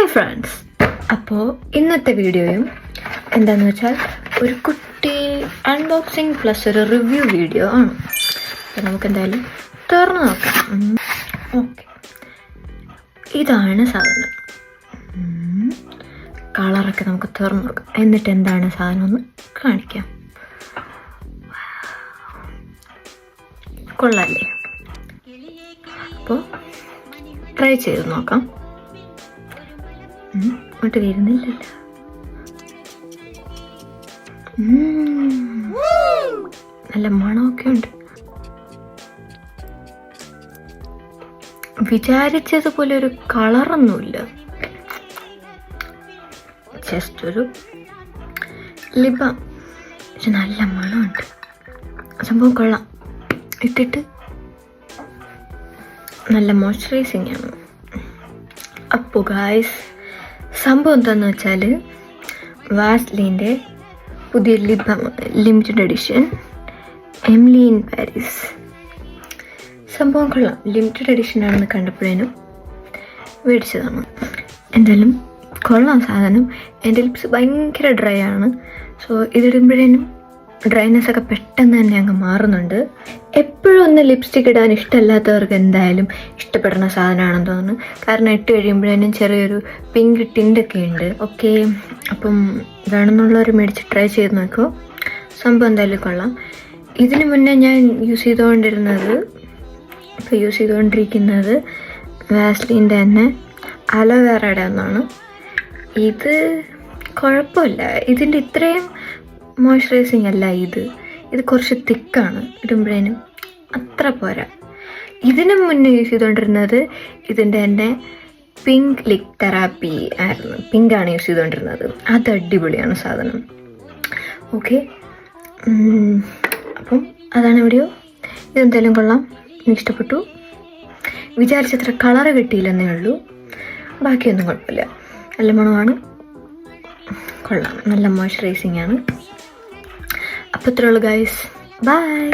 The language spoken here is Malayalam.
ഹായ് ഫ്രണ്ട്സ്, അപ്പോൾ ഇന്നത്തെ വീഡിയോയും എന്താണെന്ന് വെച്ചാൽ ഒരു കുട്ടി അൺബോക്സിങ് പ്ലസ് ഒരു റിവ്യൂ വീഡിയോ ആണ്. അപ്പോൾ നമുക്ക് എന്തായാലും തുറന്ന് നോക്കാം. ഓക്കെ, ഇതാണ് സാധനം. കളറൊക്കെ നമുക്ക് തുറന്ന് നോക്കാം, എന്നിട്ട് എന്താണ് സാധനം ഒന്ന് കാണിക്കാം. കൊള്ളാല്ലേ? അപ്പോൾ ട്രൈ ചെയ്ത് നോക്കാം. അങ്ങോട്ട് വരുന്നില്ലല്ലോ. നല്ല മണമൊക്കെ ഉണ്ട്. വിചാരിച്ചതുപോലെ ഒരു കളറൊന്നുമില്ല, ജസ്റ്റ് ഒരു ലിപ. പക്ഷെ നല്ല മണമുണ്ട്. സംഭവം കൊള്ളാം. ഇട്ടിട്ട് നല്ല മോയ്സ്ചറൈസിങ് ആണ്. അപ്പോൾ ഗായ്സ്, സംഭവം എന്താണെന്ന് വെച്ചാൽ വാസ്ലിൻ്റെ പുതിയ limited edition Emily in Paris. സംഭവം കൊള്ളാം. ലിമിറ്റഡ് എഡിഷൻ ആണെന്ന് കണ്ടപ്പോഴേനും മേടിച്ചതാണ്. എന്തായാലും കൊള്ളാം സാധനം. എൻ്റെ ലിപ്സ് ഭയങ്കര ഡ്രൈ ആണ്. സോ ഇതിടുമ്പോഴേനും ഡ്രൈനെസ് ഒക്കെ പെട്ടെന്ന് തന്നെ അങ്ങ് മാറുന്നുണ്ട്. എപ്പോഴും ഒന്ന് ലിപ്സ്റ്റിക് ഇടാൻ ഇഷ്ടമല്ലാത്തവർക്ക് എന്തായാലും ഇഷ്ടപ്പെടുന്ന സാധനമാണെന്ന് തോന്നുന്നു. കാരണം ഇട്ട് കഴിയുമ്പോഴേനും ചെറിയൊരു പിങ്ക് ടിൻ്റൊക്കെ ഉണ്ട്. ഓക്കെ, അപ്പം വേണമെന്നുള്ളവർ മേടിച്ച് ട്രൈ ചെയ്ത് നോക്കുമോ. സംഭവം എന്തായാലും കൊള്ളാം. ഇതിന് മുന്നേ ഞാൻ യൂസ് ചെയ്തുകൊണ്ടിരിക്കുന്നത് വാസ്ലിൻ്റെ തന്നെ അലോവേറയുടെ ഒന്നാണ്. ഇത് കുഴപ്പമില്ല. ഇതിൻ്റെ ഇത്രയും മോയ്സ്ചറൈസിങ് അല്ല ഇത് കുറച്ച് തിക്കാണ്. ഇടുമ്പോഴേനും അത്ര പോരാ. ഇതിന് മുന്നേ യൂസ് ചെയ്തുകൊണ്ടിരുന്നത് ഇതിൻ്റെ തന്നെ പിങ്ക് ലിപ് തെറാപ്പി ആയിരുന്നു. പിങ്കാണ് യൂസ് ചെയ്തുകൊണ്ടിരുന്നത്. അത് അടിപൊളിയാണ് സാധനം. ഓക്കെ, അപ്പം അതാണ് വീഡിയോ. ഇതെന്തായാലും കൊള്ളാം, എനിക്ക് ഇഷ്ടപ്പെട്ടു. വിചാരിച്ചത്ര കളറ് കിട്ടിയില്ലെന്നേ ഉള്ളൂ, ബാക്കിയൊന്നും കുഴപ്പമില്ല. നല്ല മണമാണ്, കൊള്ളാം, നല്ല മോയ്സ്ചറൈസിങ് ആണ്. അപ്പോൾ ഇത്രേ ഉള്ളൂ ഗൈസ്. ബൈ.